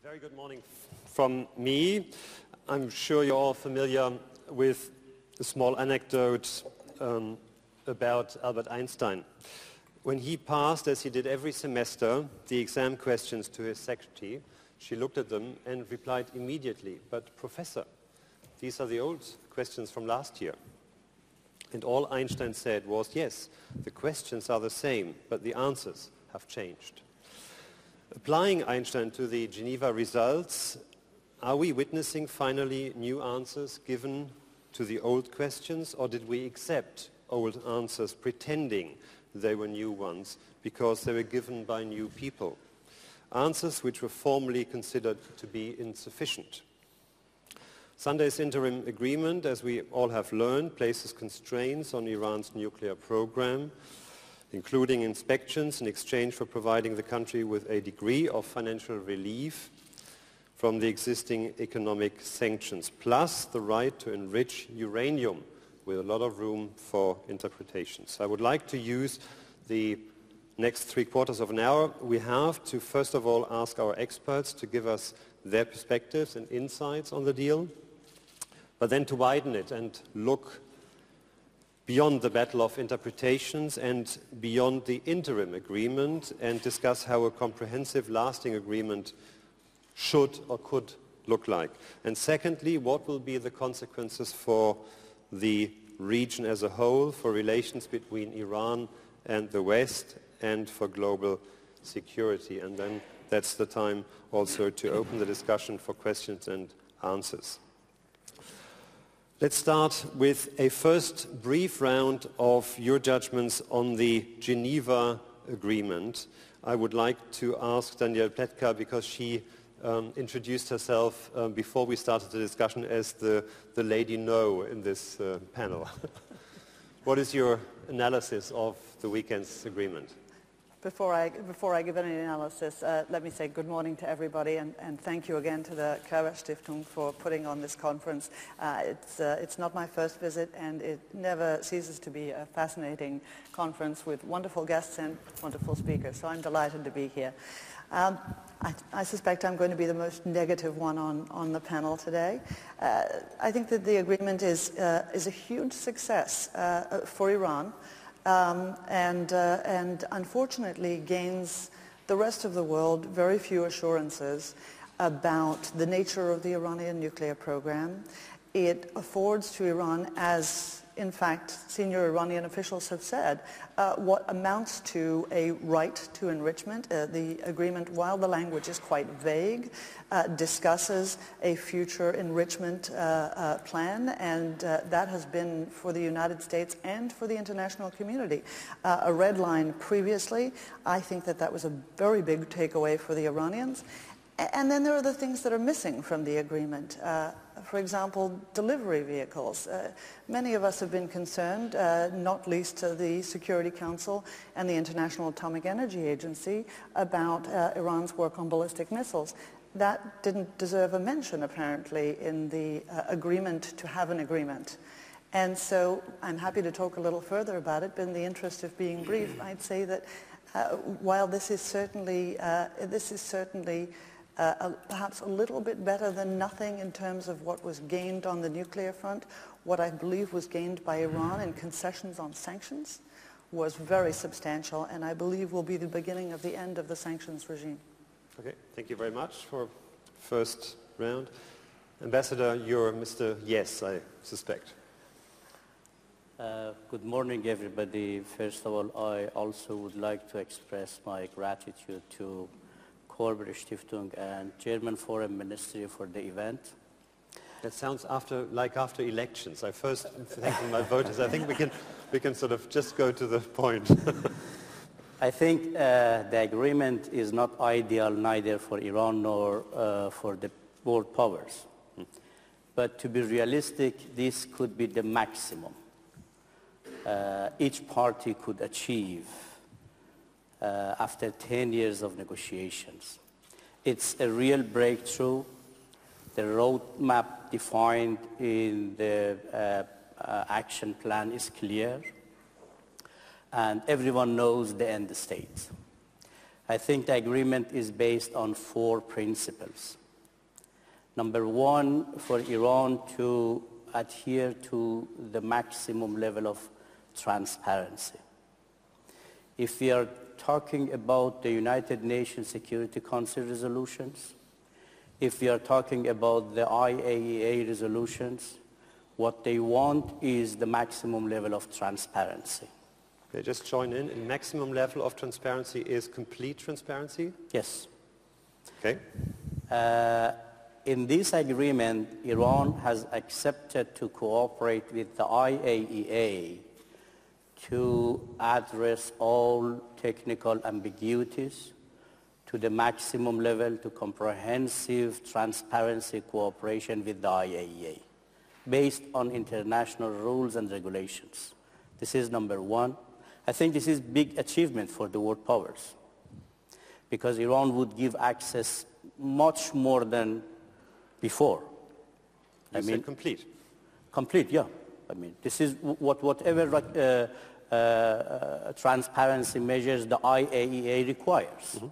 Very good morning from me. I'm sure you're all familiar with a small anecdote about Albert Einstein. When he passed, as he did every semester, the exam questions to his secretary, she looked at them and replied immediately, "But Professor, these are the old questions from last year." And all Einstein said was, "Yes, the questions are the same, but the answers have changed." Applying Einstein to the Geneva results, are we witnessing finally new answers given to the old questions, or did we accept old answers pretending they were new ones because they were given by new people? Answers which were formerly considered to be insufficient. Sunday's interim agreement, as we all have learned, places constraints on Iran's nuclear program, including inspections in exchange for providing the country with a degree of financial relief from the existing economic sanctions, plus the right to enrich uranium with a lot of room for interpretations. I would like to use the next 3/4 of an hour we have to first of all ask our experts to give us their perspectives and insights on the deal, but then to widen it and look beyond the battle of interpretations and beyond the interim agreement and discuss how a comprehensive, lasting agreement should or could look like. And secondly, what will be the consequences for the region as a whole, for relations between Iran and the West, and for global security. And then that's the time also to open the discussion for questions and answers. Let's start with a first brief round of your judgments on the Geneva agreement. I would like to ask Danielle Pletka, because she introduced herself before we started the discussion as the lady no in this panel. What is your analysis of the weekend's agreement? Before I give any analysis, let me say good morning to everybody and thank you again to the Körber-Stiftung for putting on this conference. It's not my first visit, and it never ceases to be a fascinating conference with wonderful guests and wonderful speakers, so I'm delighted to be here. I suspect I'm going to be the most negative one on the panel today. I think that the agreement is a huge success for Iran. And unfortunately gains the rest of the world very few assurances about the nature of the Iranian nuclear program. It affords to Iran, as in fact senior Iranian officials have said, what amounts to a right to enrichment. The agreement, while the language is quite vague, discusses a future enrichment plan, and that has been for the United States and for the international community a red line previously. I think that was a very big takeaway for the Iranians. And then there are the things that are missing from the agreement. For example, delivery vehicles. Many of us have been concerned, not least the Security Council and the International Atomic Energy Agency, about Iran's work on ballistic missiles. That didn't deserve a mention, apparently, in the agreement to have an agreement. And so I'm happy to talk a little further about it, but in the interest of being brief, I'd say that while this is certainly perhaps a little bit better than nothing in terms of what was gained on the nuclear front, what I believe was gained by Iran in concessions on sanctions was very substantial, and I believe will be the beginning of the end of the sanctions regime. Okay, thank you very much for first round. Ambassador, you're Mr. Yes, I suspect. Good morning, everybody. First of all, I also would like to express my gratitude to Körber-Stiftung and German Foreign Ministry for the event. That sounds like after elections. I first thank my voters. I think we can sort of just go to the point. I think the agreement is not ideal neither for Iran nor for the world powers. But to be realistic, this could be the maximum each party could achieve after 10 years of negotiations. It's a real breakthrough. The roadmap defined in the action plan is clear, and everyone knows the end state. I think the agreement is based on 4 principles. Number 1, for Iran to adhere to the maximum level of transparency. If we are talking about the United Nations Security Council resolutions, if we are talking about the IAEA resolutions, what they want is the maximum level of transparency. Okay, just join in. The maximum level of transparency is complete transparency? Yes. Okay. In this agreement, Iran has accepted to cooperate with the IAEA to address all technical ambiguities to the maximum level to comprehensive transparency cooperation with the IAEA based on international rules and regulations. This is number 1. I think this is a big achievement for the world powers because Iran would give access much more than before. You said complete. Complete, yeah. I mean, this is whatever transparency measures the IAEA requires. Mm-hmm.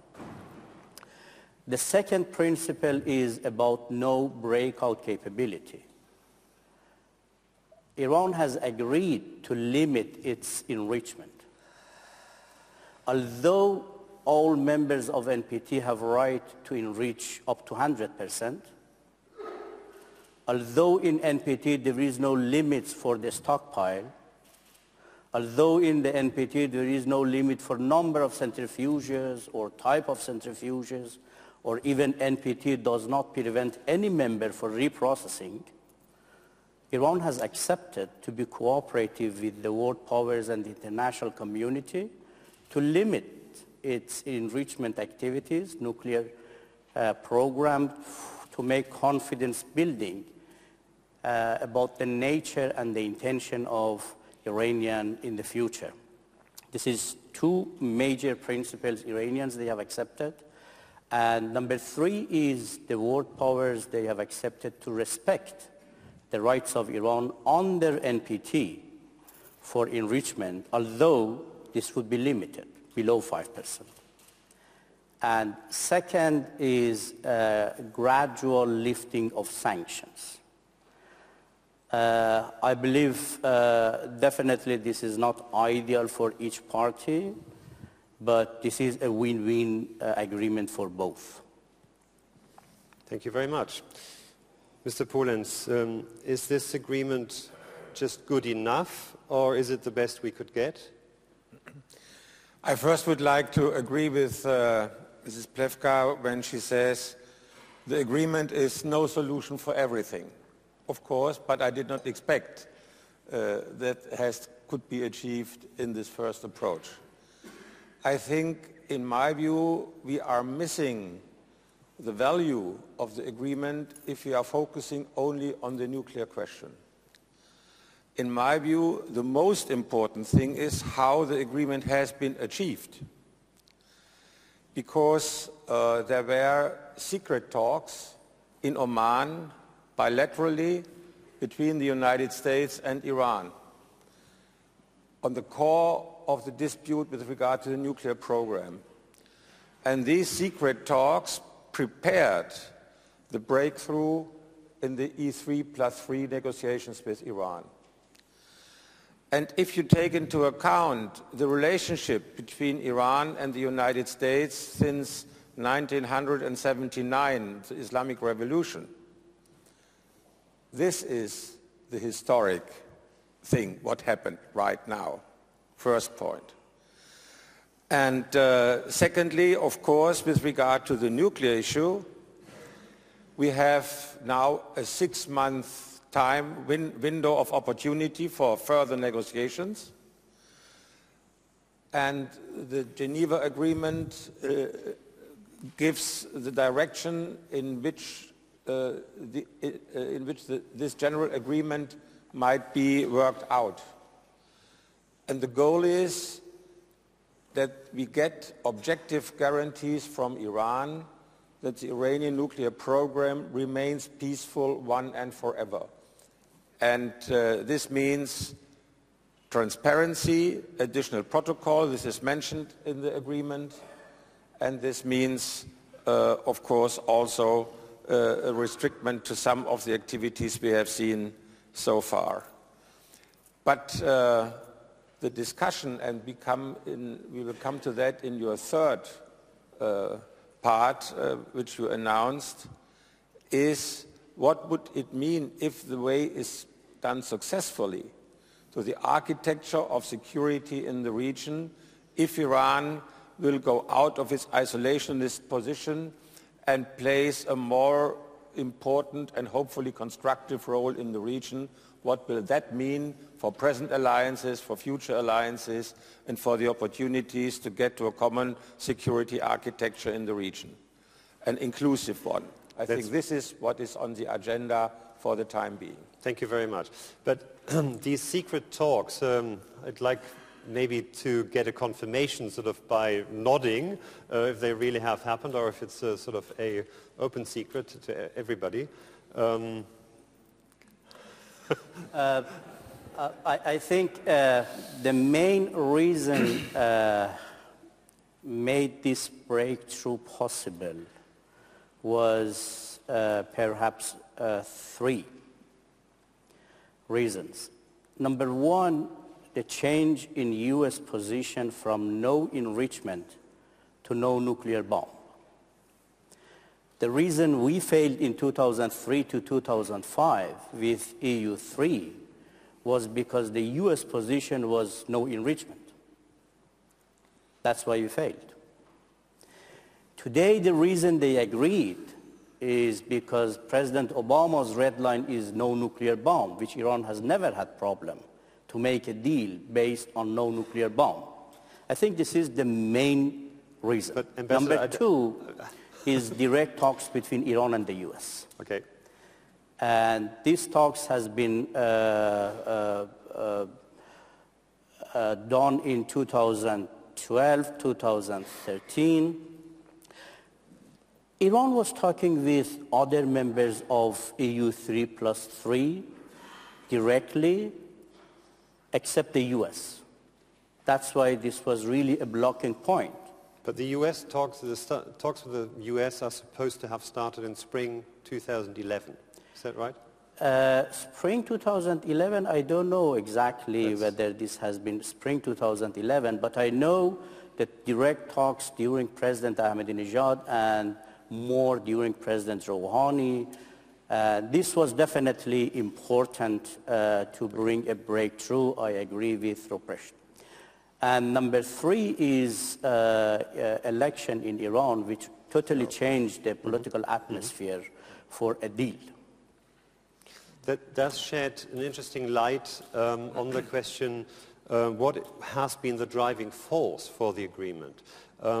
The second principle is about no breakout capability. Iran has agreed to limit its enrichment. Although all members of NPT have right to enrich up to 100%, although in NPT there is no limits for the stockpile, although in the NPT there is no limit for number of centrifuges or type of centrifuges, or even NPT does not prevent any member for reprocessing, Iran has accepted to be cooperative with the world powers and the international community to limit its enrichment activities, nuclear program, to make confidence building about the nature and the intention of Iranian in the future. This is 2 major principles Iranians they have accepted. And number 3 is the world powers they have accepted to respect the rights of Iran under NPT for enrichment, although this would be limited below 5%. And second is gradual lifting of sanctions. I believe definitely this is not ideal for each party, but this is a win-win agreement for both. Thank you very much. Mr. Polenz, is this agreement just good enough, or is it the best we could get? I first would like to agree with Mrs. Pletka when she says the agreement is no solution for everything. Of course, but I did not expect that could be achieved in this first approach. I think, in my view, we are missing the value of the agreement if we are focusing only on the nuclear question. In my view, the most important thing is how the agreement has been achieved. Because there were secret talks in Oman bilaterally between the United States and Iran on the core of the dispute with regard to the nuclear program. And these secret talks prepared the breakthrough in the E3+3 negotiations with Iran. And if you take into account the relationship between Iran and the United States since 1979, the Islamic Revolution, this is the historic thing, what happened right now, first point. And secondly, of course, with regard to the nuclear issue, we have now a 6-month time window of opportunity for further negotiations. And the Geneva Agreement gives the direction in which this general agreement might be worked out. And the goal is that we get objective guarantees from Iran that the Iranian nuclear program remains peaceful one and forever. And this means transparency, additional protocol, this is mentioned in the agreement, and this means, of course, also a restriction to some of the activities we have seen so far. But the discussion, and we will come to that in your third part, which you announced, is what would it mean if the way is done successfully to the architecture of security in the region, if Iran will go out of its isolationist position and plays a more important and hopefully constructive role in the region. What will that mean for present alliances, for future alliances, and for the opportunities to get to a common security architecture in the region, an inclusive one? I think this is what is on the agenda for the time being. Thank you very much. But these secret talks, I'd like maybe to get a confirmation sort of by nodding if they really have happened or if it's sort of a open secret to everybody. I think the main reason made this breakthrough possible was perhaps three reasons. Number one, the change in U.S. position from no enrichment to no nuclear bomb. The reason we failed in 2003 to 2005 with EU3 was because the U.S. position was no enrichment. That's why we failed. Today, the reason they agreed is because President Obama's red line is no nuclear bomb, which Iran has never had problem to make a deal based on no nuclear bomb. I think this is the main reason. But Number two is direct talks between Iran and the U.S. Okay. And these talks has been done in 2012, 2013. Iran was talking with other members of EU3+3 directly, except the U.S. That's why this was really a blocking point. But the U.S. talks with the U.S. are supposed to have started in spring 2011. Is that right? Spring 2011, I don't know exactly whether this has been spring 2011, but I know that direct talks during President Ahmadinejad and more during President Rouhani. This was definitely important to bring a breakthrough. I agree with Ruprecht. And number three is election in Iran, which totally changed the political atmosphere for a deal. That does shed an interesting light on the question, what has been the driving force for the agreement?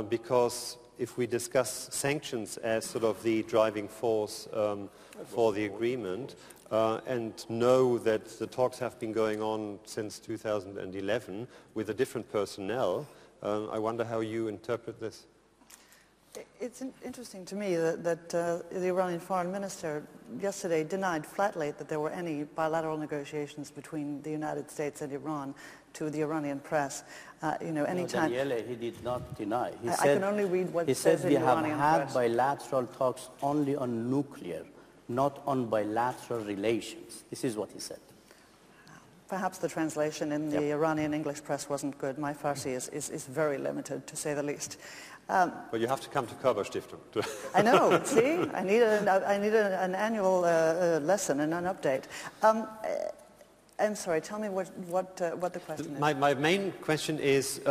Because if we discuss sanctions as sort of the driving force for the agreement, and know that the talks have been going on since 2011 with a different personnel, I wonder how you interpret this. It's interesting to me that the Iranian foreign minister yesterday denied flatly that there were any bilateral negotiations between the United States and Iran to the Iranian press. Anytime. No, Danielle, he did not deny. I can only read what he says said in the Iranian we have had press. bilateral talks only on nuclear, not on bilateral relations. This is what he said. Perhaps the translation in the Iranian English press wasn't good. My Farsi is very limited, to say the least. Well, you have to come to Körber-Stiftung. I know, see? I need an annual lesson and an update. I'm sorry, tell me what the question is. My main question is,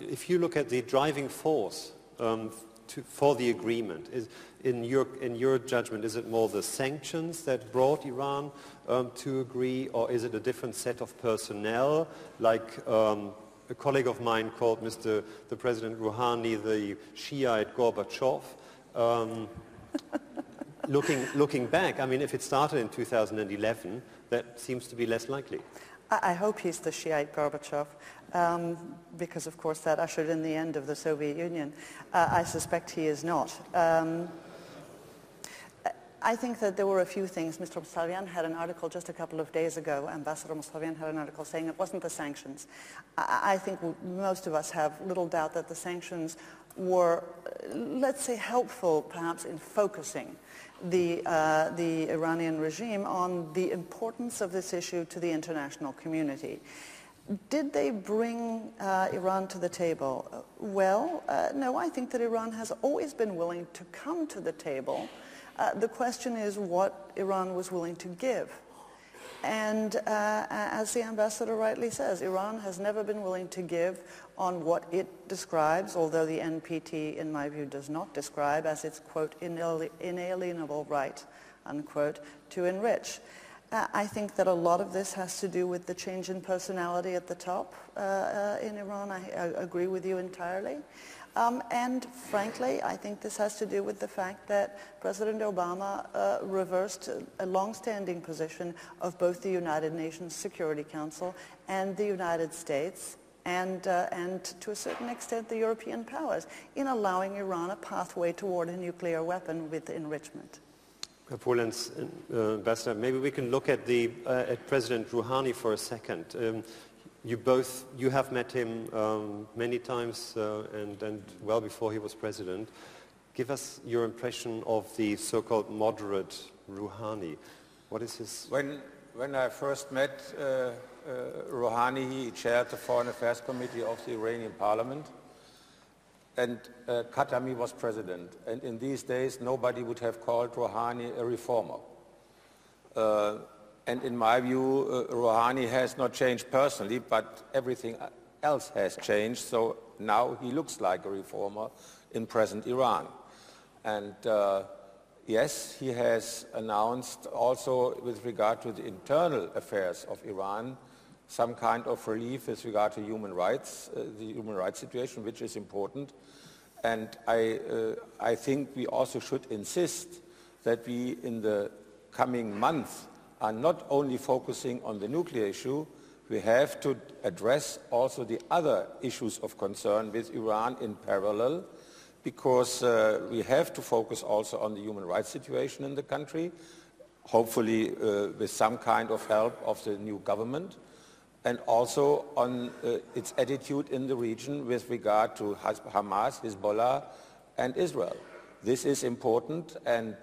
if you look at the driving force for the agreement, in your judgment, is it more the sanctions that brought Iran to agree, or is it a different set of personnel, like a colleague of mine called the President Rouhani the Shiite Gorbachev? Looking back, I mean, if it started in 2011, that seems to be less likely. I hope he's the Shiite Gorbachev, because of course that ushered in the end of the Soviet Union. I suspect he is not. I think that there were a few things. Mr. Mousavian had an article just a couple of days ago, Ambassador Mousavian had an article saying it wasn't the sanctions. I think most of us have little doubt that the sanctions were, let's say, helpful perhaps in focusing the Iranian regime on the importance of this issue to the international community. Did they bring Iran to the table? Well, no, I think that Iran has always been willing to come to the table. The question is what Iran was willing to give. And as the ambassador rightly says, Iran has never been willing to give on what it describes, although the NPT, in my view, does not describe as its, quote, inalienable right, unquote, to enrich. I think that a lot of this has to do with the change in personality at the top in Iran. I agree with you entirely. And frankly, I think this has to do with the fact that President Obama reversed a long-standing position of both the United Nations Security Council and the United States and to a certain extent the European powers in allowing Iran a pathway toward a nuclear weapon with enrichment. Polenz, Ambassador, maybe we can look at President Rouhani for a second. You have met him many times and well before he was president. Give us your impression of the so-called moderate Rouhani. What is his... When I first met Rouhani, he chaired the Foreign Affairs Committee of the Iranian Parliament, and Khatami was president. And in these days, nobody would have called Rouhani a reformer. And in my view, Rouhani has not changed personally, but everything else has changed. So now he looks like a reformer in present Iran. And yes, he has announced also with regard to the internal affairs of Iran some kind of relief with regard to human rights, the human rights situation, which is important. And I think we also should insist that we, in the coming months, are not only focusing on the nuclear issue, we have to address also the other issues of concern with Iran in parallel, because we have to focus also on the human rights situation in the country, hopefully with some kind of help of the new government, and also on its attitude in the region with regard to Hamas, Hezbollah, and Israel. This is important, and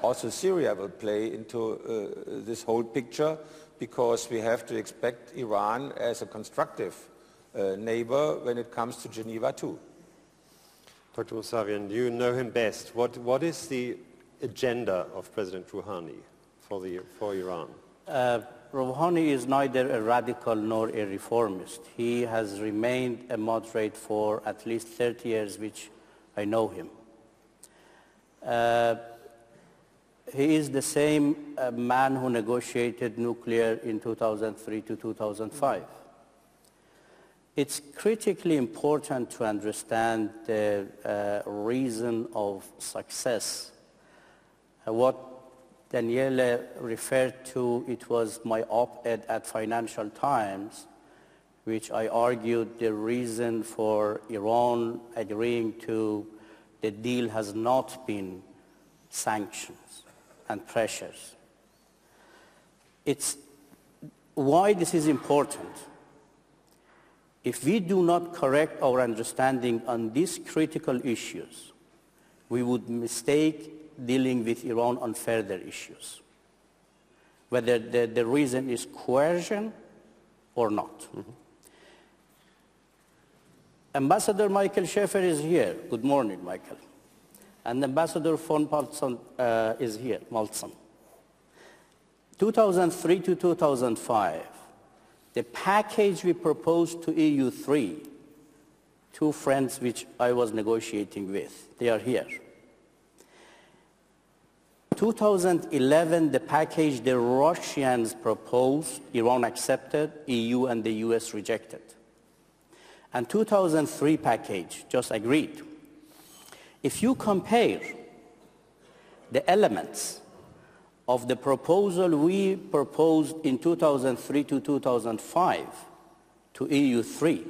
also Syria will play into this whole picture, because we have to expect Iran as a constructive neighbor when it comes to Geneva too. Dr. Mousavian, you know him best. What is the agenda of President Rouhani for Iran? Rouhani is neither a radical nor a reformist. He has remained a moderate for at least 30 years, which I know him. He is the same man who negotiated nuclear in 2003 to 2005. It's critically important to understand the reason of success. What Danielle referred to, it was my op-ed at Financial Times, which I argued the reason for Iran agreeing to the deal has not been sanctions and pressures. It's why this is important. If we do not correct our understanding on these critical issues, we would mistake dealing with Iran on further issues, whether the reason is coercion or not. Mm-hmm. Ambassador Michael Schäfer is here. Good morning, Michael. And Ambassador von Maltzan is here, Maltzan. 2003 to 2005, the package we proposed to EU3, two friends which I was negotiating with, they are here. 2011, the package the Russians proposed, Iran accepted, EU and the US rejected. And 2003 package just agreed. If you compare the elements of the proposal we proposed in 2003 to 2005 to EU3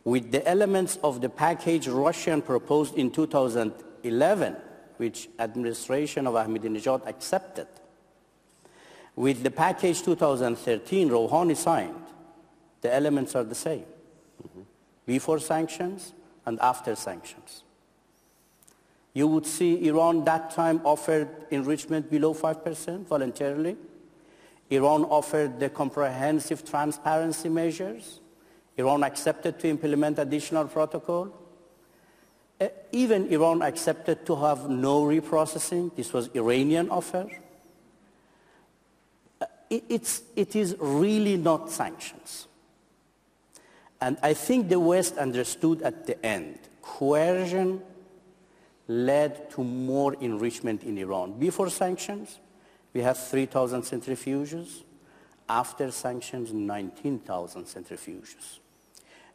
with the elements of the package Russian proposed in 2011 which administration of Ahmadinejad accepted, with the package 2013 Rouhani signed, the elements are the same. Before sanctions and after sanctions. You would see Iran that time offered enrichment below 5% voluntarily. Iran offered the comprehensive transparency measures. Iran accepted to implement additional protocol. Even Iran accepted to have no reprocessing. This was Iranian offer. It is really not sanctions. And I think the West understood at the end, coercion led to more enrichment in Iran. Before sanctions, we had 3,000 centrifuges. After sanctions, 19,000 centrifuges.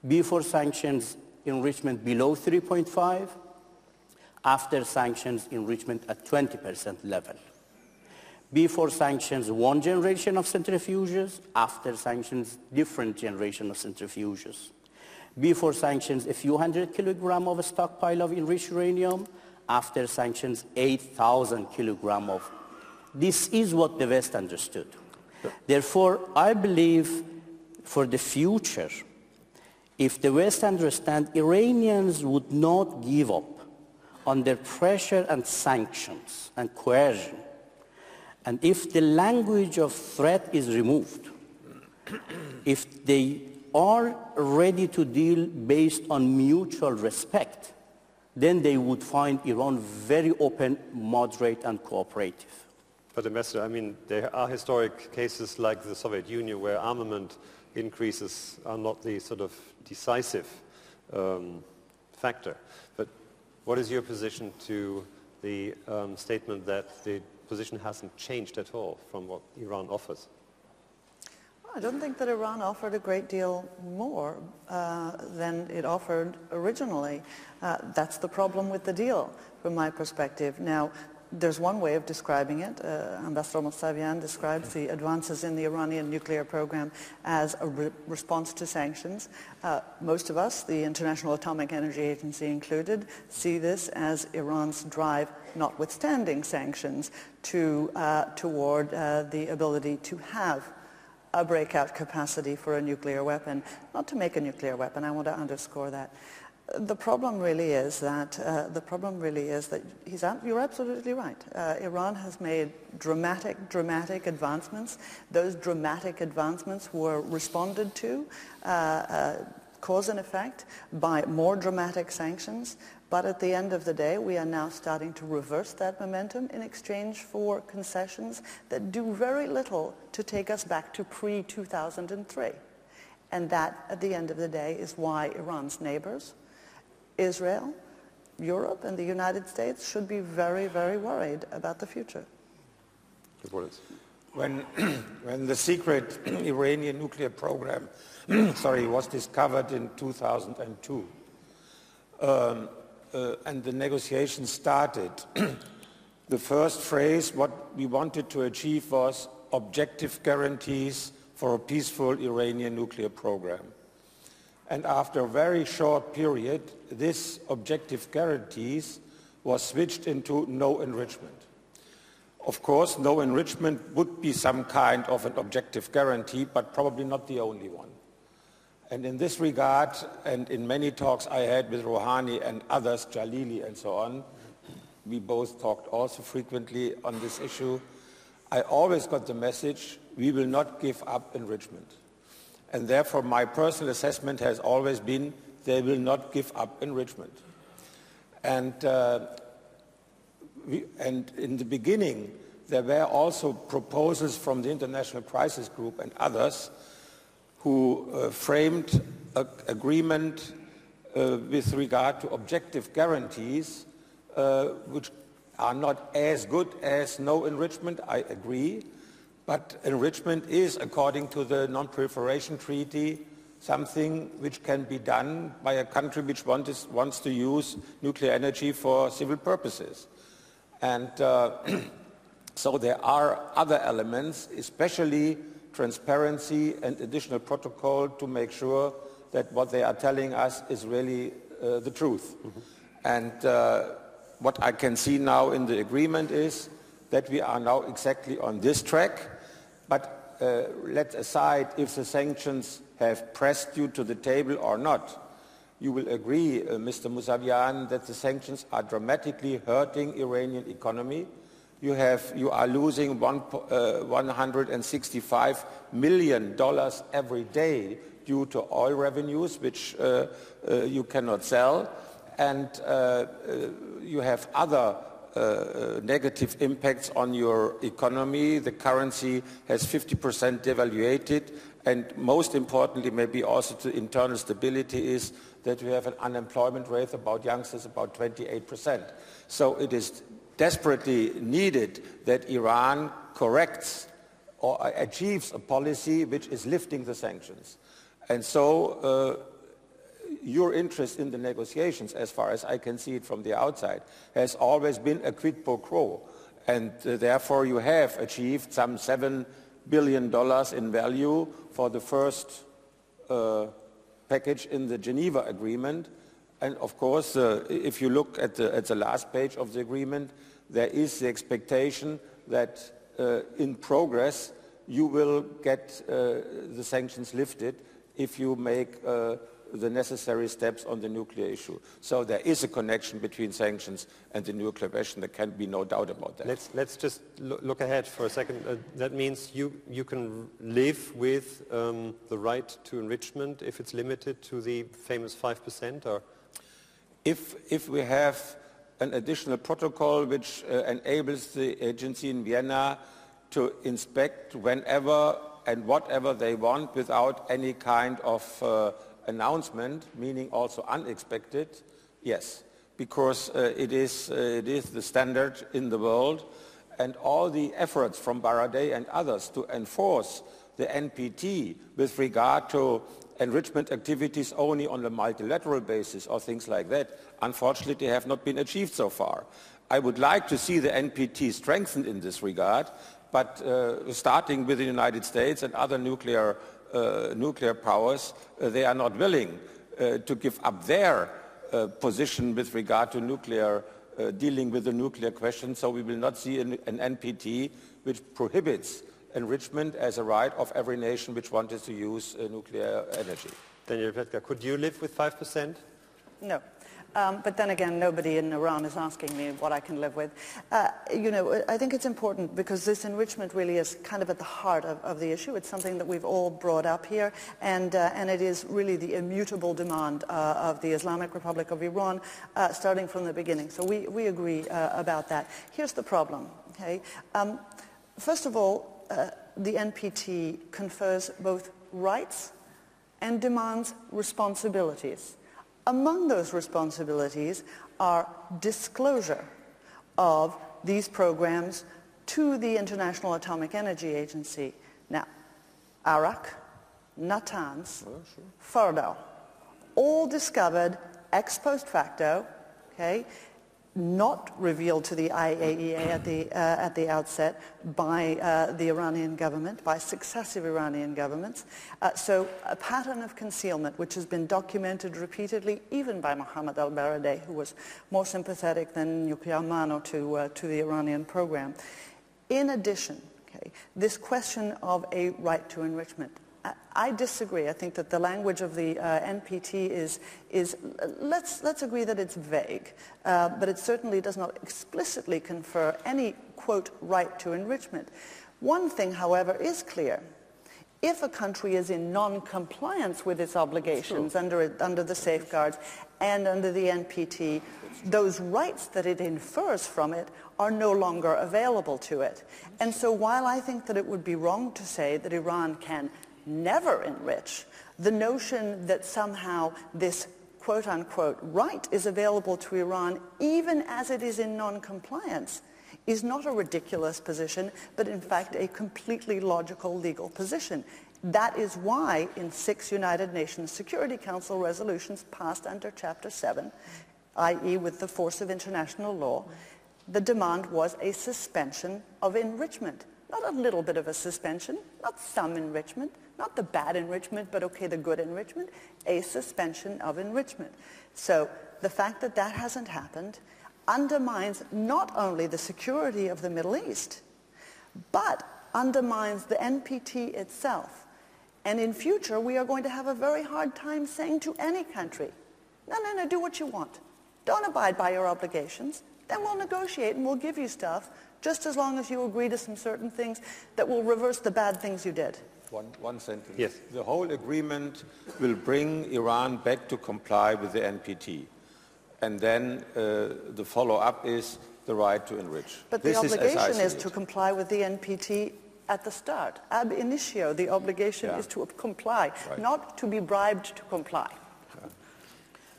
Before sanctions, enrichment below 3.5. After sanctions, enrichment at 20% level. Before sanctions, one generation of centrifuges. After sanctions, different generation of centrifuges. Before sanctions, a few hundred kilograms of a stockpile of enriched uranium. After sanctions, 8,000 kilograms of. This is what the West understood. Therefore, I believe for the future, if the West understands, Iranians would not give up under pressure and sanctions and coercion. And if the language of threat is removed, if they are ready to deal based on mutual respect, then they would find Iran very open, moderate, and cooperative. But Ambassador, I mean, there are historic cases like the Soviet Union where armament increases are not the sort of decisive factor. But what is your position to the statement that the position hasn't changed at all from what Iran offers? I don't think that Iran offered a great deal more than it offered originally. That's the problem with the deal, from my perspective. Now, there's one way of describing it. Ambassador Mousavian describes the advances in the Iranian nuclear program as a response to sanctions. Most of us, the International Atomic Energy Agency included, see this as Iran's drive, notwithstanding sanctions, toward the ability to have a breakout capacity for a nuclear weapon, not to make a nuclear weapon. I want to underscore that. The problem really is that you're absolutely right. Iran has made dramatic advancements. Those dramatic advancements were responded to, cause and effect, by more dramatic sanctions. But at the end of the day, we are now starting to reverse that momentum in exchange for concessions that do very little to take us back to pre-2003. And that, at the end of the day, is why Iran's neighbors, Israel, Europe, and the United States should be very, very worried about the future. When the secret Iranian nuclear program was discovered in 2002, and the negotiations started, the first phrase, what we wanted to achieve was objective guarantees for a peaceful Iranian nuclear program. And after a very short period, this objective guarantees was switched into no enrichment. Of course, no enrichment would be some kind of an objective guarantee, but probably not the only one. And in this regard, and in many talks I had with Rouhani and others, Jalili and so on, we both talked also frequently on this issue, I always got the message, we will not give up enrichment. And therefore, my personal assessment has always been they will not give up enrichment. And in the beginning, there were also proposals from the International Crisis Group and others who framed an agreement with regard to objective guarantees, which are not as good as no enrichment, I agree. But enrichment is, according to the Non-Proliferation Treaty, something which can be done by a country which wants to use nuclear energy for civil purposes. And so there are other elements, especially transparency and additional protocol to make sure that what they are telling us is really the truth. And what I can see now in the agreement is that we are now exactly on this track, but let aside if the sanctions have pressed you to the table or not. You will agree, Mr. Mousavian, that the sanctions are dramatically hurting Iranian economy. You are losing $165 million every day due to oil revenues, which you cannot sell, and you have other negative impacts on your economy. The currency has 50% devaluated, and most importantly, maybe also to internal stability, is that we have an unemployment rate about youngsters about 28%. So it is desperately needed that Iran corrects or achieves a policy which is lifting the sanctions. And so your interest in the negotiations, as far as I can see it from the outside, has always been a quid pro quo. And therefore you have achieved some $7 billion in value for the first package in the Geneva agreement. And of course, if you look at the last page of the agreement, there is the expectation that in progress you will get the sanctions lifted if you make the necessary steps on the nuclear issue. So there is a connection between sanctions and the nuclear question. There can be no doubt about that. Let's just look ahead for a second. That means you can live with the right to enrichment if it's limited to the famous 5%? Or? If we have an additional protocol which enables the agency in Vienna to inspect whenever and whatever they want without any kind of announcement, meaning also unexpected, yes, because it is the standard in the world, and all the efforts from Baradei and others to enforce the NPT with regard to enrichment activities only on a multilateral basis or things like that, unfortunately have not been achieved so far. I would like to see the NPT strengthened in this regard, but starting with the United States and other nuclear powers, they are not willing to give up their position with regard to nuclear, dealing with the nuclear question, so we will not see an NPT which prohibits enrichment as a right of every nation which wanted to use nuclear energy. Danielle, Pletka, could you live with 5%? No. But then again, nobody in Iran is asking me what I can live with. You know, I think it's important because this enrichment really is kind of at the heart of the issue. It's something that we've all brought up here, and it is really the immutable demand of the Islamic Republic of Iran starting from the beginning. So we agree about that. Here's the problem, okay? First of all, the NPT confers both rights and demands responsibilities. Among those responsibilities are disclosure of these programs to the International Atomic Energy Agency. Now, Arak, Natanz, Fordow, all discovered ex post facto, okay, not revealed to the IAEA at the outset by the Iranian government, by successive Iranian governments. So a pattern of concealment which has been documented repeatedly, even by Mohammad al-Baradei, who was more sympathetic than Yuki Amano to the Iranian program. In addition, okay, this question of a right to enrichment. I disagree. I think that the language of the NPT is let's agree that it's vague, but it certainly does not explicitly confer any, quote, right to enrichment. One thing, however, is clear. If a country is in non-compliance with its obligations under the safeguards and under the NPT, those rights that it infers from it are no longer available to it. And so while I think that it would be wrong to say that Iran can never enrich, the notion that somehow this quote-unquote right is available to Iran even as it is in non-compliance is not a ridiculous position, but in fact a completely logical legal position. That is why in 6 United Nations Security Council resolutions passed under Chapter 7, i.e. with the force of international law, the demand was a suspension of enrichment. Not a little bit of a suspension, not some enrichment, not the bad enrichment, but okay, the good enrichment, a suspension of enrichment. So the fact that that hasn't happened, undermines not only the security of the Middle East, but undermines the NPT itself. And in future, we are going to have a very hard time saying to any country, no, no, no, do what you want. Don't abide by your obligations. Then we'll negotiate and we'll give you stuff, just as long as you agree to some certain things that will reverse the bad things you did. One sentence. Yes. The whole agreement will bring Iran back to comply with the NPT. And then the follow-up is the right to enrich. But the obligation is to comply with the NPT at the start. Ab initio, the obligation is to comply, not to be bribed to comply.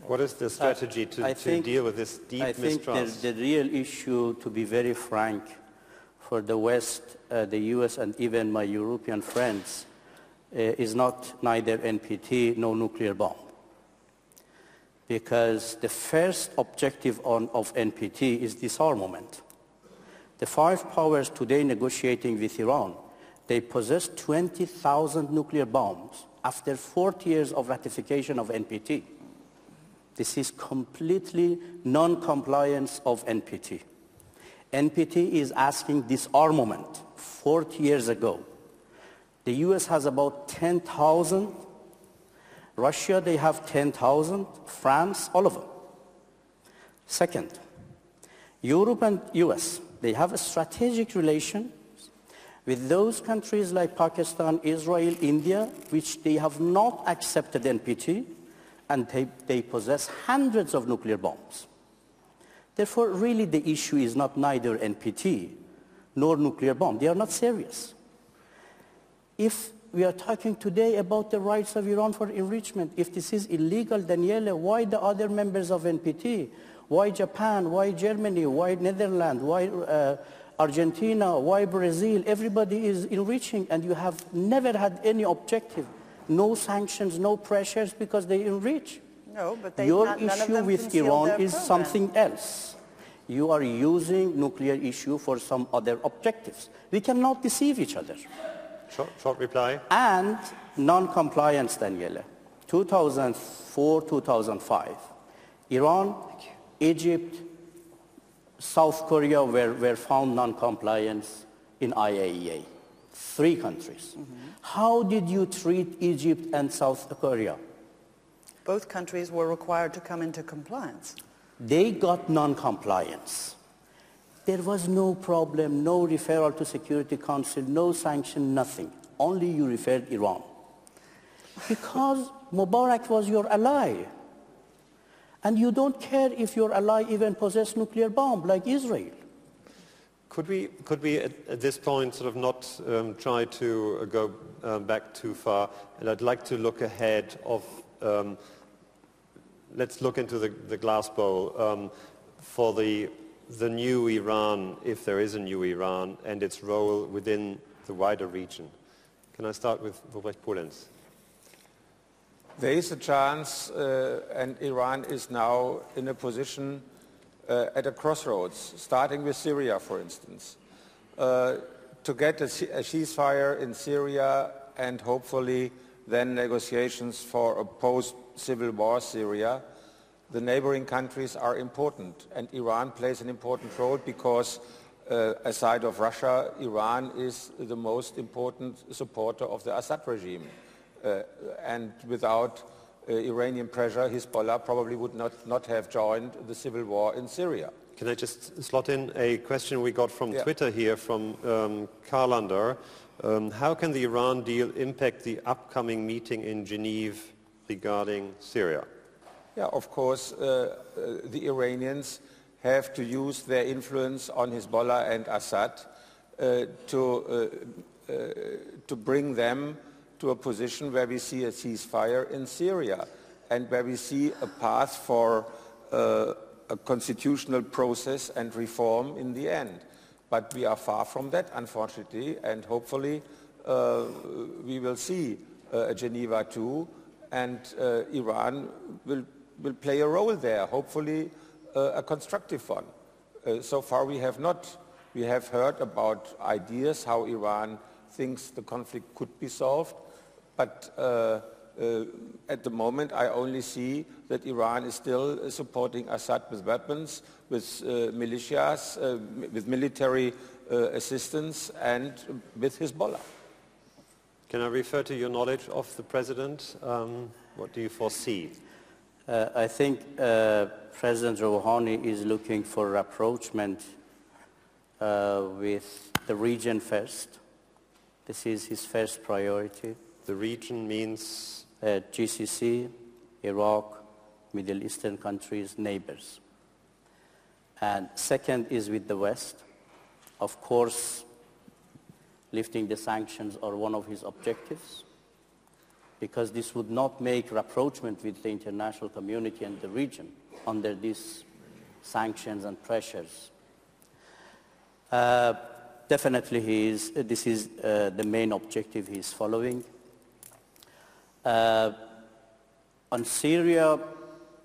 What is the strategy to deal with this deep mistrust? I think the real issue, to be very frank, for the West, the US, and even my European friends, is not neither NPT nor nuclear bomb. Because the first objective of NPT is disarmament. The 5 powers today negotiating with Iran, they possess 20,000 nuclear bombs after 40 years of ratification of NPT. This is completely non-compliance of NPT. NPT is asking disarmament 40 years ago. The US has about 10,000. Russia, they have 10,000. France, all of them. Second, Europe and US, they have a strategic relation with those countries like Pakistan, Israel, India, which they have not accepted NPT, and they possess hundreds of nuclear bombs. Therefore, really the issue is not neither NPT nor nuclear bomb. They are not serious. If we are talking today about the rights of Iran for enrichment, if this is illegal, Danielle, why the other members of NPT? Why Japan? Why Germany? Why Netherlands? Why Argentina? Why Brazil? Everybody is enriching, and you have never had any objective. No sanctions, no pressures, because they enrich. No, but they Your issue with Iran is something else. You are using nuclear issue for some other objectives. We cannot deceive each other. Short reply. And non-compliance, Danielle. 2004, 2005. Iran, Egypt, South Korea were found non-compliance in IAEA. 3 countries. Mm-hmm. How did you treat Egypt and South Korea? Both countries were required to come into compliance. They got non-compliance. There was no problem, no referral to Security Council, no sanction, nothing. Only you referred Iran. Because Mubarak was your ally. And you don't care if your ally even possess nuclear bomb like Israel. Could we at this point sort of not try to go back too far? And I'd like to look ahead of, let's look into the glass bowl for the new Iran, if there is a new Iran, and its role within the wider region. Can I start with Ruprecht Polenz? There is a chance, and Iran is now in a position at a crossroads, starting with Syria, for instance, to get a ceasefire in Syria and hopefully then negotiations for a post-civil war Syria. The neighboring countries are important, and Iran plays an important role because aside of Russia, Iran is the most important supporter of the Assad regime. And without Iranian pressure, Hezbollah probably would not have joined the civil war in Syria. Can I just slot in a question we got from Twitter here from Carlander? How can the Iran deal impact the upcoming meeting in Geneva regarding Syria? Yeah, of course, the Iranians have to use their influence on Hezbollah and Assad to bring them to a position where we see a ceasefire in Syria and where we see a path for a constitutional process and reform in the end. But we are far from that, unfortunately, and hopefully we will see a Geneva II, and Iran will play a role there, hopefully a constructive one. So far we have heard about ideas how Iran thinks the conflict could be solved, but at the moment, I only see that Iran is still supporting Assad with weapons, with militias, with military assistance, and with Hezbollah. Can I refer to your knowledge of the president? What do you foresee? I think President Rouhani is looking for rapprochement with the region first. This is his first priority. The region means? GCC, Iraq, Middle Eastern countries, neighbors. And second is with the West. Of course, lifting the sanctions are one of his objectives, because this would not make rapprochement with the international community and the region under these sanctions and pressures. Definitely this is the main objective he is following. On Syria,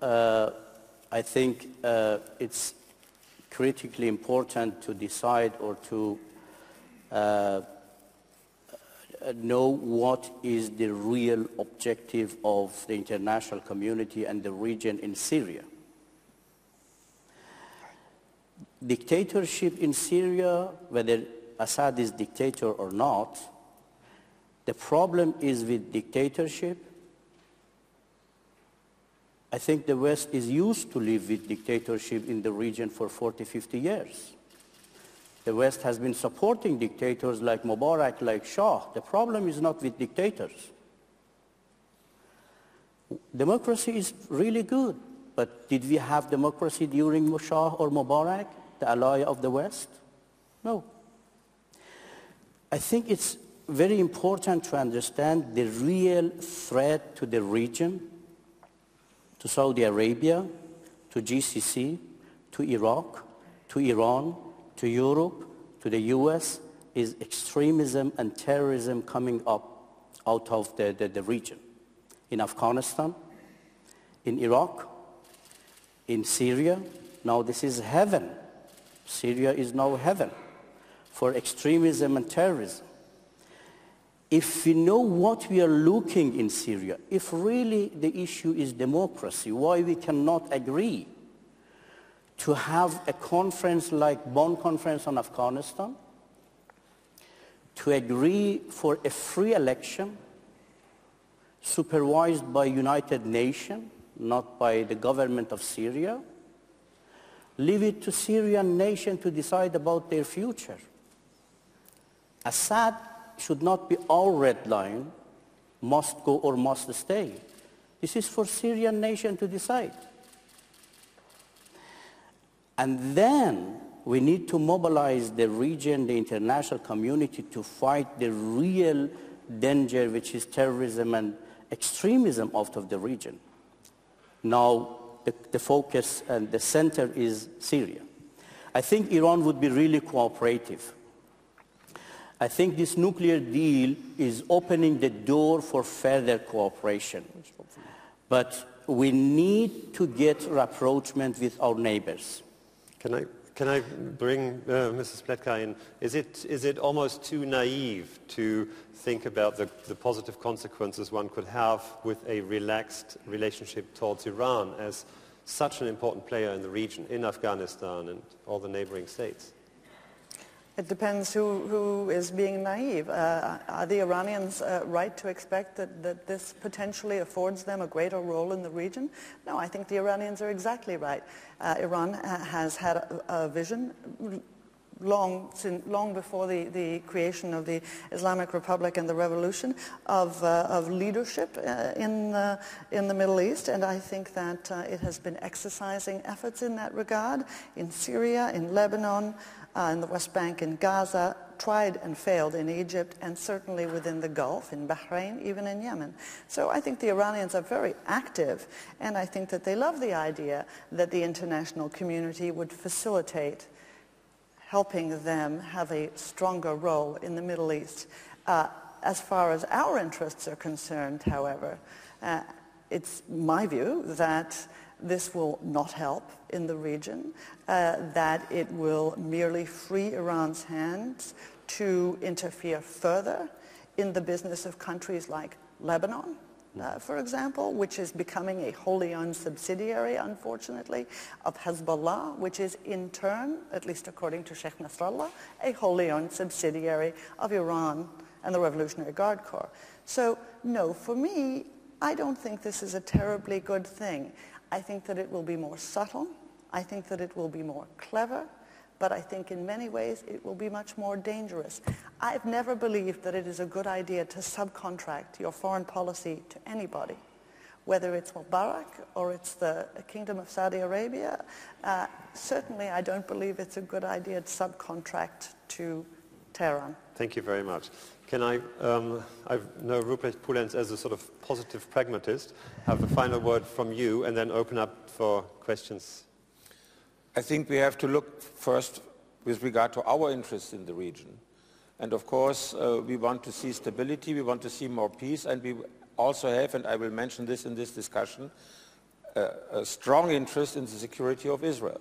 I think it's critically important to decide or to know what is the real objective of the international community and the region in Syria. Dictatorship in Syria, whether Assad is dictator or not, the problem is with dictatorship. I think the West is used to live with dictatorship in the region for 40, 50 years. The West has been supporting dictators like Mubarak, like Shah. The problem is not with dictators. Democracy is really good, but did we have democracy during Shah or Mubarak, the ally of the West? No. I think it's very important to understand the real threat to the region, to Saudi Arabia, to GCC, to Iraq, to Iran, to Europe, to the US, is extremism and terrorism coming up out of the region. In Afghanistan, in Iraq, in Syria, now this is heaven. Syria is now heaven for extremism and terrorism. If we know what we are looking in Syria, if really the issue is democracy, why we cannot agree to have a conference like Bonn Conference on Afghanistan, to agree for a free election supervised by United Nations, not by the government of Syria, leave it to Syrian nation to decide about their future. Assad should not be our red line, must go or must stay. This is for Syrian nation to decide. And then we need to mobilize the region, the international community, to fight the real danger, which is terrorism and extremism out of the region. Now, the focus and the center is Syria. I think Iran would be really cooperative. I think this nuclear deal is opening the door for further cooperation. But we need to get rapprochement with our neighbors. Can I bring Mrs. Pletka in? Is it almost too naive to think about the positive consequences one could have with a relaxed relationship towards Iran as such an important player in the region, in Afghanistan and all the neighboring states? It depends who is being naive. Are the Iranians right to expect that this potentially affords them a greater role in the region? No, I think the Iranians are exactly right. Iran has had a vision long before the creation of the Islamic Republic and the revolution of leadership in the Middle East, and I think that it has been exercising efforts in that regard in Syria, in Lebanon, in the West Bank, in Gaza, tried and failed in Egypt, and certainly within the Gulf, in Bahrain, even in Yemen. So I think the Iranians are very active, and I think that they love the idea that the international community would facilitate helping them have a stronger role in the Middle East. As far as our interests are concerned, however, it's my view that this will not help in the region, that it will merely free Iran's hands to interfere further in the business of countries like Lebanon, for example, which is becoming a wholly owned subsidiary, unfortunately, of Hezbollah, which is in turn, at least according to Sheikh Nasrallah, a wholly owned subsidiary of Iran and the Revolutionary Guard Corps. So, no, for me, I don't think this is a terribly good thing. I think that it will be more subtle. I think that it will be more clever. But I think in many ways it will be much more dangerous. I've never believed that it is a good idea to subcontract your foreign policy to anybody, whether it's Mubarak or it's the Kingdom of Saudi Arabia. Certainly I don't believe it's a good idea to subcontract to Tehran. Thank you very much. Can I know Ruprecht Polenz as a sort of positive pragmatist, have a final word from you and then open up for questions. I think we have to look first with regard to our interests in the region. And of course, we want to see stability, we want to see more peace, and we also have, and I will mention this in this discussion, a strong interest in the security of Israel.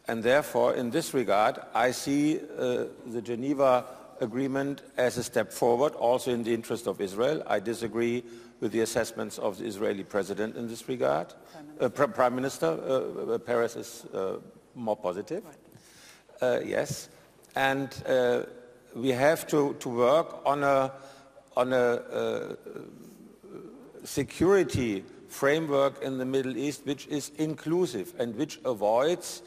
And therefore, in this regard, I see the Geneva Agreement as a step forward, also in the interest of Israel. I disagree with the assessments of the Israeli president in this regard. Prime Minister Peres is more positive. Right. Yes. And we have to work on a security framework in the Middle East which is inclusive and which avoids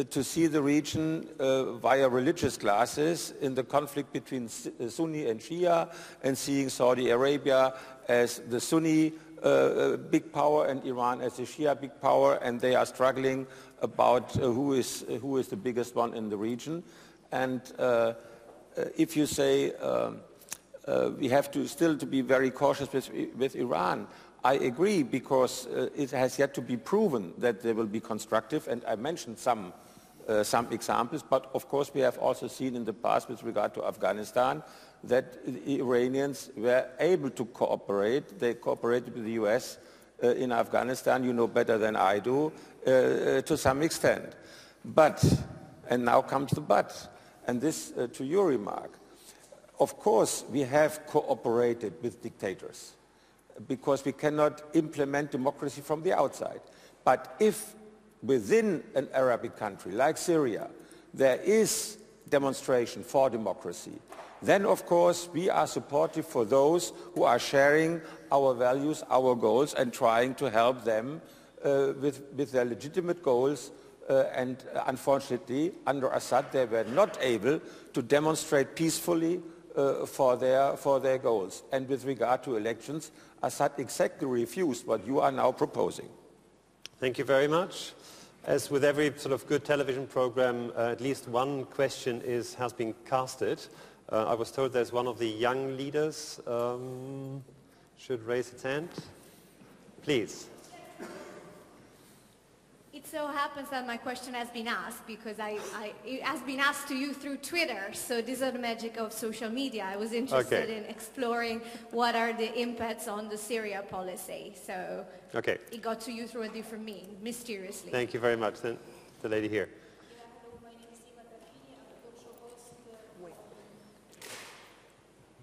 to see the region via religious classes in the conflict between Sunni and Shia, and seeing Saudi Arabia as the Sunni big power and Iran as the Shia big power, and they are struggling about who is the biggest one in the region. And if you say we have to still to be very cautious with Iran, I agree, because it has yet to be proven that they will be constructive, and I mentioned some examples, but of course we have also seen in the past with regard to Afghanistan that the Iranians were able to cooperate. They cooperated with the US in Afghanistan, you know better than I do, to some extent. But, and now comes the but, and this to your remark, of course we have cooperated with dictators, because we cannot implement democracy from the outside. But if within an Arabic country like Syria there is demonstration for democracy, then of course we are supportive for those who are sharing our values, our goals, and trying to help them with their legitimate goals. And unfortunately, under Assad, they were not able to demonstrate peacefully for their goals. And with regard to elections, Assad exactly refused what you are now proposing. Thank you very much. As with every sort of good television program, at least one question has been casted. I was told there's one of the young leaders should raise its hand. Please. It so happens that my question has been asked because it has been asked to you through Twitter. So these are the magic of social media. I was interested in exploring what are the impacts on the Syria policy. So it got to you through a different means, mysteriously. Thank you very much. Then the lady here.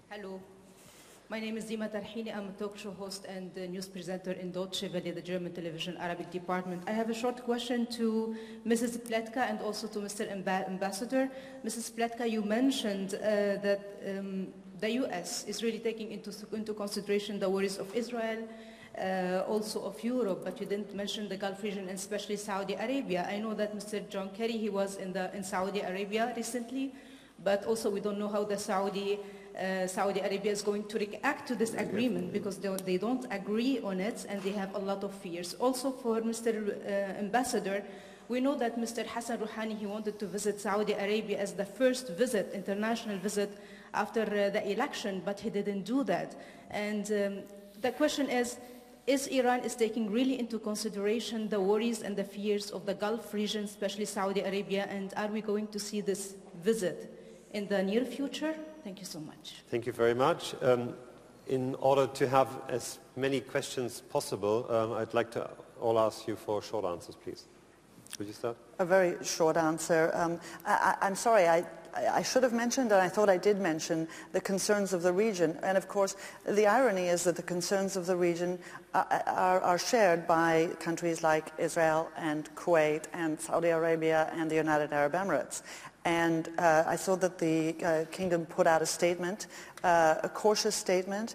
Hello. My name is Dima Tarhini. I'm a talk show host and news presenter in Deutsche Welle, the German television Arabic department. I have a short question to Mrs. Pletka and also to Mr. Ambassador. Mrs. Pletka, you mentioned that the U.S. is really taking into consideration the worries of Israel, also of Europe, but you didn't mention the Gulf region and especially Saudi Arabia. I know that Mr. John Kerry, he was in Saudi Arabia recently, but also we don't know how the Saudi Arabia is going to react to this agreement, because they don't agree on it and they have a lot of fears. Also for Mr. Ambassador, we know that Mr. Hassan Rouhani, he wanted to visit Saudi Arabia as the first visit, international visit after the election, but he didn't do that. And the question is Iran is taking really into consideration the worries and the fears of the Gulf region, especially Saudi Arabia, and are we going to see this visit in the near future? Thank you so much. Thank you very much. In order to have as many questions possible, I'd like to all ask you for short answers, please. Would you start? A very short answer. I'm sorry, I should have mentioned, and I thought I did mention, the concerns of the region. And of course, the irony is that the concerns of the region are shared by countries like Israel and Kuwait and Saudi Arabia and the United Arab Emirates. And I saw that the kingdom put out a statement, a cautious statement,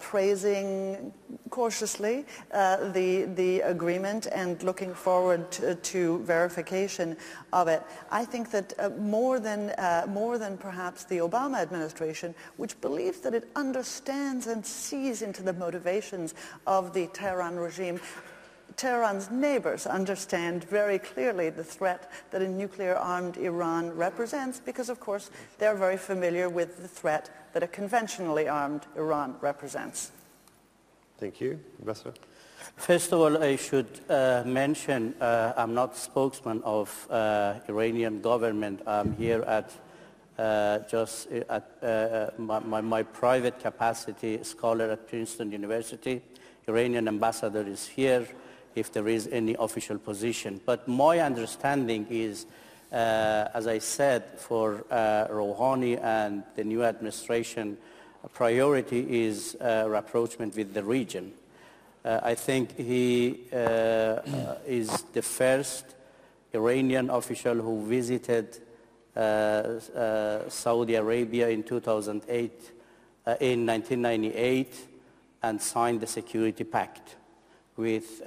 praising cautiously the agreement and looking forward to verification of it. I think that more than perhaps the Obama administration, which believes that it understands and sees into the motivations of the Tehran regime, Tehran's neighbors understand very clearly the threat that a nuclear-armed Iran represents because, of course, they're very familiar with the threat that a conventionally armed Iran represents. Thank you. Ambassador? First of all, I should mention I'm not spokesman of Iranian government. I'm here at my private capacity, scholar at Princeton University. Iranian ambassador is here if there is any official position. But my understanding is, as I said, for Rouhani and the new administration, a priority is rapprochement with the region. I think he is the first Iranian official who visited Saudi Arabia in 2008, in 1998, and signed the Security Pact with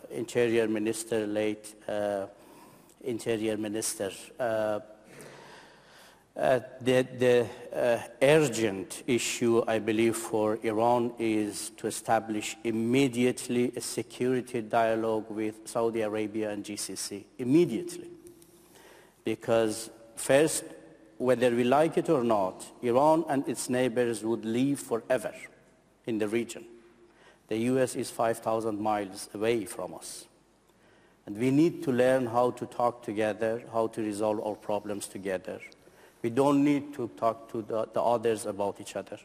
Interior Minister, late Interior Minister. The urgent issue, I believe, for Iran is to establish immediately a security dialogue with Saudi Arabia and GCC, immediately. Because first, whether we like it or not, Iran and its neighbors would live forever in the region. The US is 5,000 miles away from us. And we need to learn how to talk together, how to resolve our problems together. We don't need to talk to the others about each other.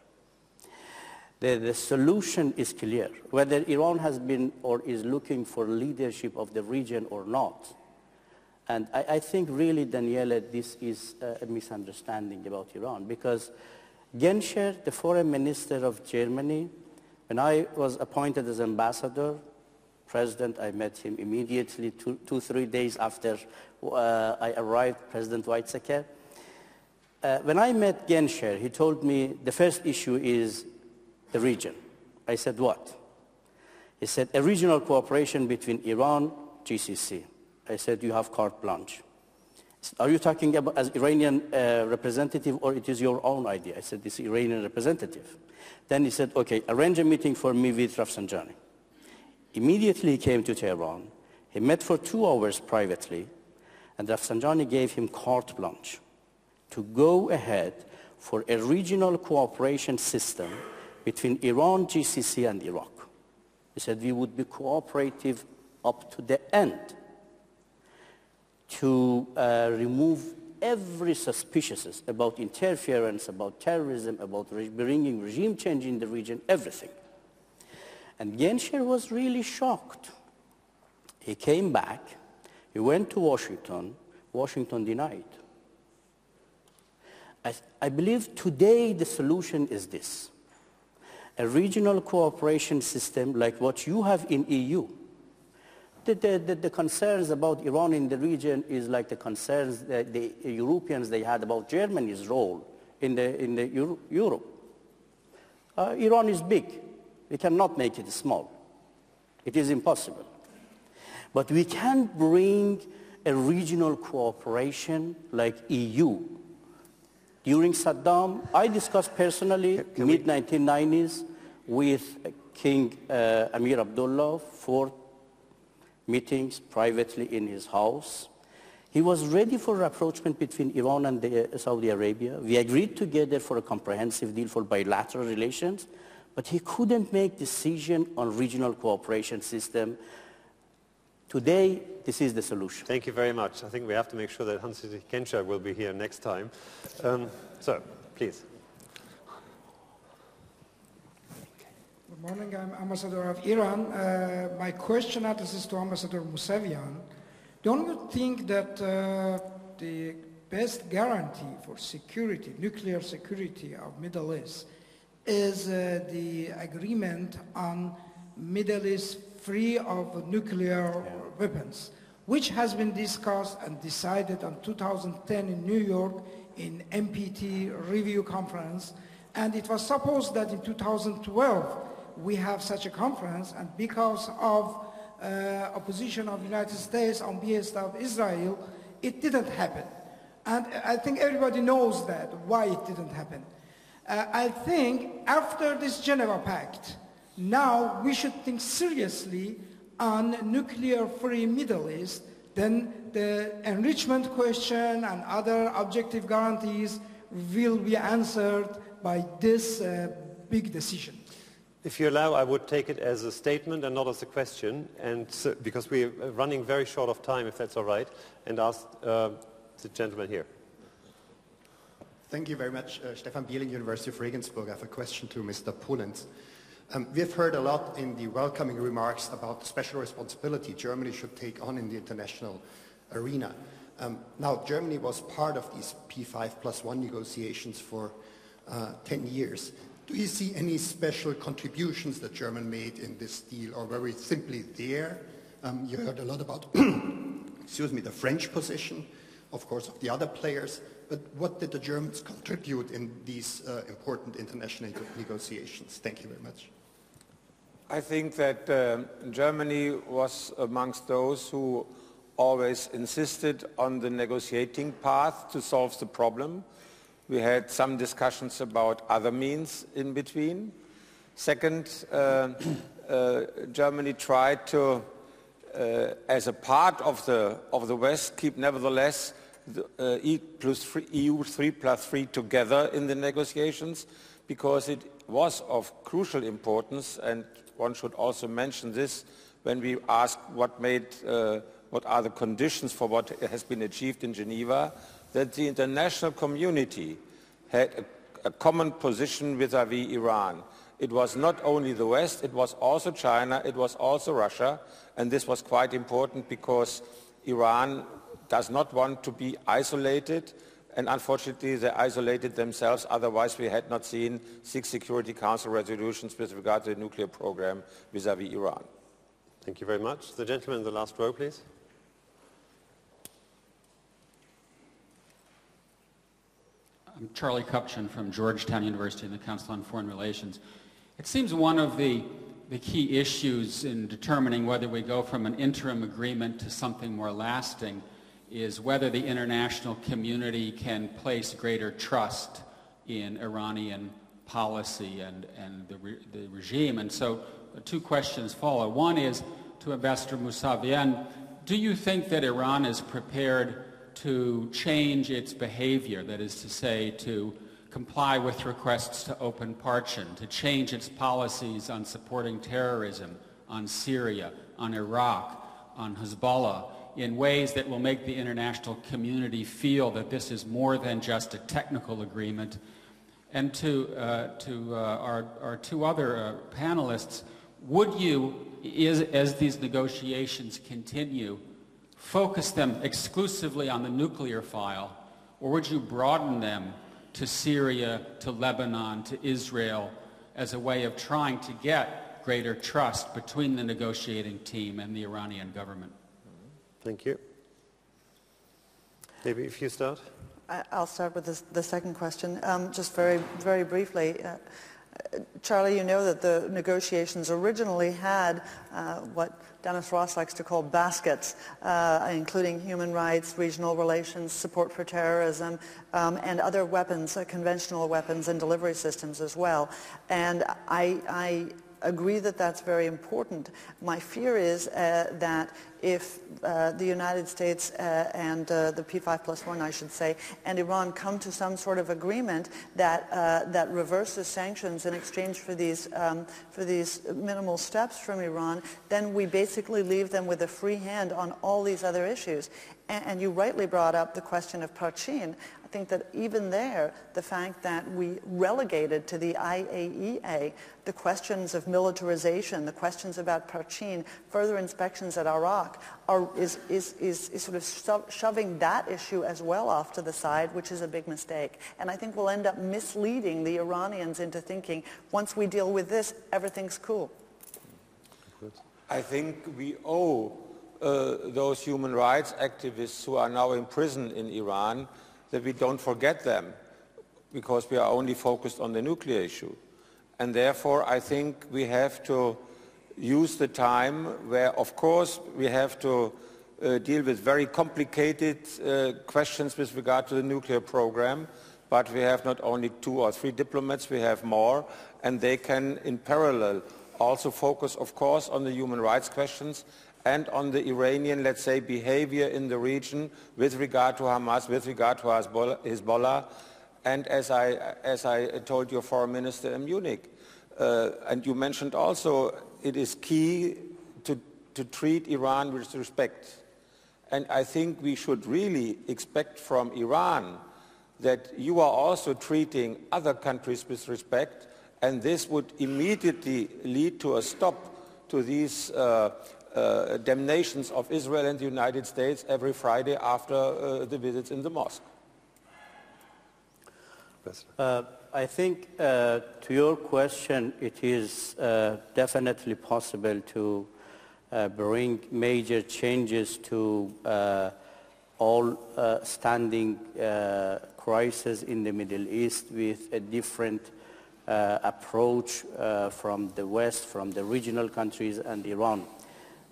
The solution is clear. Whether Iran has been or is looking for leadership of the region or not. And I think really, Danielle, this is a misunderstanding about Iran, because Genscher, the foreign minister of Germany, when I was appointed as ambassador, president, I met him immediately, 3 days after I arrived, President Weizsäcker. When I met Genscher, he told me the first issue is the region. I said, what? He said, a regional cooperation between Iran, GCC. I said, you have carte blanche. He said, are you talking about as Iranian representative, or it is your own idea? I said, this is Iranian representative. Then he said, okay, arrange a meeting for me with Rafsanjani. Immediately he came to Tehran. He met for 2 hours privately, and Rafsanjani gave him carte blanche to go ahead for a regional cooperation system between Iran, GCC, and Iraq. He said we would be cooperative up to the end to remove every suspiciousness about interference, about terrorism, about bringing regime change in the region, everything. And Genscher was really shocked. He came back, he went to Washington, Washington denied. I believe today the solution is this: a regional cooperation system like what you have in EU. The concerns about Iran in the region is like the concerns that the Europeans they had about Germany's role in Europe. Iran is big. We cannot make it small. It is impossible. But we can bring a regional cooperation like EU. During Saddam, I discussed personally, mid-1990s, with King Amir Abdullah, 4 meetings privately in his house. He was ready for rapprochement between Iran and Saudi Arabia. We agreed together for a comprehensive deal for bilateral relations, but he couldn't make decision on regional cooperation system. Today, this is the solution. Thank you very much. I think we have to make sure that Hans-Dietrich Genscher will be here next time. So, please. Good morning. I'm Ambassador of Iran. My question addresses to Ambassador Mousavian. Don't you think that the best guarantee for security, nuclear security of Middle East, is the agreement on Middle East free of nuclear weapons, which has been discussed and decided in 2010 in New York in NPT review conference, and it was supposed that in 2012 we have such a conference, and because of opposition of the United States on behalf of Israel, it didn't happen. And I think everybody knows that, why it didn't happen. I think after this Geneva Pact, now we should think seriously on nuclear-free Middle East. Then the enrichment question and other objective guarantees will be answered by this big decision. If you allow, I would take it as a statement and not as a question, and so, because we're running very short of time, if that's all right, and ask the gentleman here. Thank you very much. Stefan Bieling, University of Regensburg. I have a question to Mr. Polenz. We've heard a lot in the welcoming remarks about the special responsibility Germany should take on in the international arena. Now, Germany was part of these P5+1 negotiations for 10 years. Do you see any special contributions that Germany made in this deal, or were we simply there? You heard a lot about, excuse me, the French position, of course, of the other players, but what did the Germans contribute in these important international negotiations? Thank you very much. I think that Germany was amongst those who always insisted on the negotiating path to solve the problem. We had some discussions about other means in between. Second, Germany tried to, as a part of the West, keep nevertheless the EU 3+3 together in the negotiations, because it was of crucial importance, and one should also mention this when we ask what are the conditions for what has been achieved in Geneva, that the international community had a common position vis-à-vis Iran. It was not only the West, it was also China, it was also Russia, and this was quite important because Iran does not want to be isolated, and unfortunately they isolated themselves, otherwise we had not seen 6 Security Council resolutions with regard to the nuclear program vis-à-vis Iran. Thank you very much. The gentleman in the last row, please. I'm Charlie Kupchan from Georgetown University in the Council on Foreign Relations. It seems one of the key issues in determining whether we go from an interim agreement to something more lasting is whether the international community can place greater trust in Iranian policy and the regime. And so 2 questions follow. One is to Ambassador Mousavian, do you think that Iran is prepared to change its behavior, that is to say, to comply with requests to open Parchin, to change its policies on supporting terrorism, on Syria, on Iraq, on Hezbollah, in ways that will make the international community feel that this is more than just a technical agreement? And to our 2 other panelists, would you, as these negotiations continue, focus them exclusively on the nuclear file, or would you broaden them to Syria, to Lebanon, to Israel, as a way of trying to get greater trust between the negotiating team and the Iranian government? Thank you. Maybe if you start. I'll start with the second question. Just very, very briefly. Charlie, you know that the negotiations originally had what Dennis Ross likes to call baskets, including human rights, regional relations, support for terrorism, and other weapons, conventional weapons and delivery systems as well. And I agree that that's very important. My fear is that if the United States and the P5+1, I should say, and Iran come to some sort of agreement that reverses sanctions in exchange for these minimal steps from Iran, then we basically leave them with a free hand on all these other issues. And you rightly brought up the question of Parchin. I think that even there, the fact that we relegated to the IAEA the questions of militarization, the questions about Parchin, further inspections at Iraq, Iraq is sort of shoving that issue as well off to the side, which is a big mistake. And I think we'll end up misleading the Iranians into thinking, once we deal with this, everything's cool. I think we owe those human rights activists who are now in prison in Iran that we don't forget them, because we are only focused on the nuclear issue. And therefore, I think we have to use the time where, of course, we have to deal with very complicated questions with regard to the nuclear program, but we have not only 2 or 3 diplomats, we have more, and they can, in parallel, also focus, of course, on the human rights questions and on the Iranian, let's say, behavior in the region with regard to Hamas, with regard to Hezbollah. And as I told your foreign minister in Munich, and you mentioned also, it is key to treat Iran with respect. And I think we should really expect from Iran that you are also treating other countries with respect, and this would immediately lead to a stop to these damnations of Israel and the United States every Friday after the visits in the mosque. I think to your question, it is definitely possible to bring major changes to all standing crises in the Middle East with a different approach from the West, from the regional countries and Iran.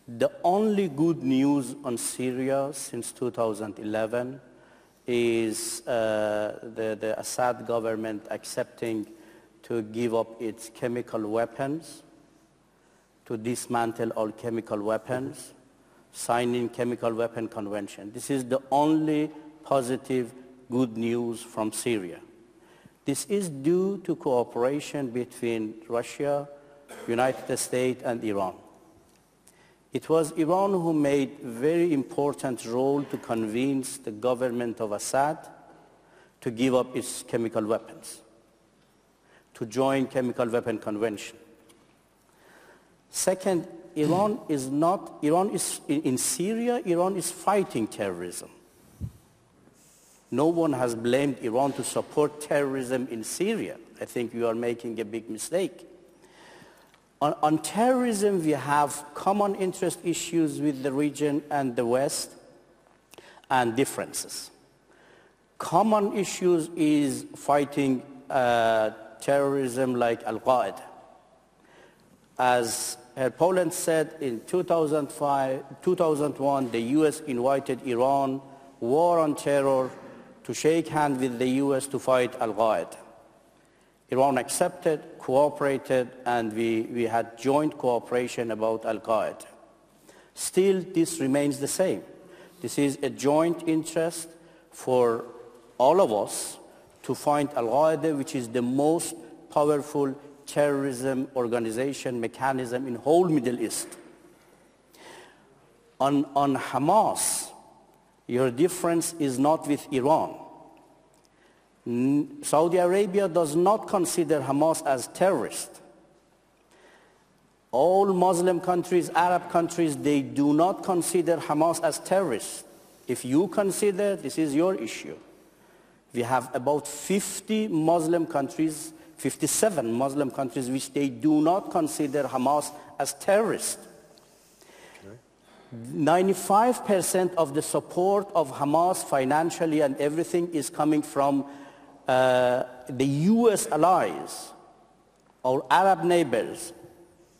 The only good news on Syria since 2011 is the Assad government accepting to give up its chemical weapons, to dismantle all chemical weapons, signing chemical weapon convention. This is the only positive good news from Syria. This is due to cooperation between Russia, United States and Iran. It was Iran who made a very important role to convince the government of Assad to give up its chemical weapons, to join chemical weapon convention. Second, in Syria, Iran is fighting terrorism. No one has blamed Iran to support terrorism in Syria. I think you are making a big mistake. On terrorism, we have common interest issues with the region and the West and differences. Common issues is fighting terrorism like Al-Qaeda. As Polenz said, in 2001, the U.S. invited Iran, war on terror, to shake hands with the U.S. to fight Al-Qaeda. Iran accepted, cooperated, and we had joint cooperation about Al-Qaeda. Still, this remains the same. This is a joint interest for all of us to find Al-Qaeda, which is the most powerful terrorism organization mechanism in whole Middle East. On Hamas, your difference is not with Iran. Saudi Arabia does not consider Hamas as terrorist. All Muslim countries, Arab countries, they do not consider Hamas as terrorists. If you consider, this is your issue. We have about 50 Muslim countries, 57 Muslim countries, which they do not consider Hamas as terrorists. 95% of the support of Hamas financially and everything is coming from the U.S. allies, our Arab neighbors,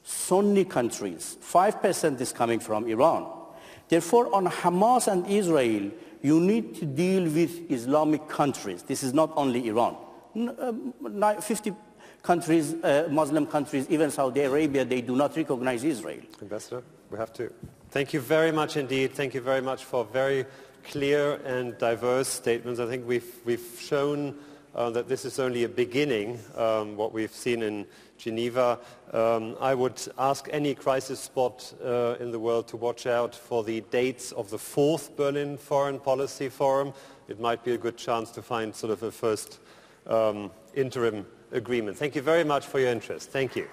Sunni countries. 5% is coming from Iran. Therefore, on Hamas and Israel, you need to deal with Islamic countries. This is not only Iran. 50 countries, Muslim countries, even Saudi Arabia, they do not recognize Israel. Ambassador, we have to. Thank you very much indeed. Thank you very much for very clear and diverse statements. I think we've shown that this is only a beginning, what we've seen in Geneva. I would ask any crisis spot in the world to watch out for the dates of the 4th Berlin Foreign Policy Forum. It might be a good chance to find sort of a first interim agreement. Thank you very much for your interest. Thank you.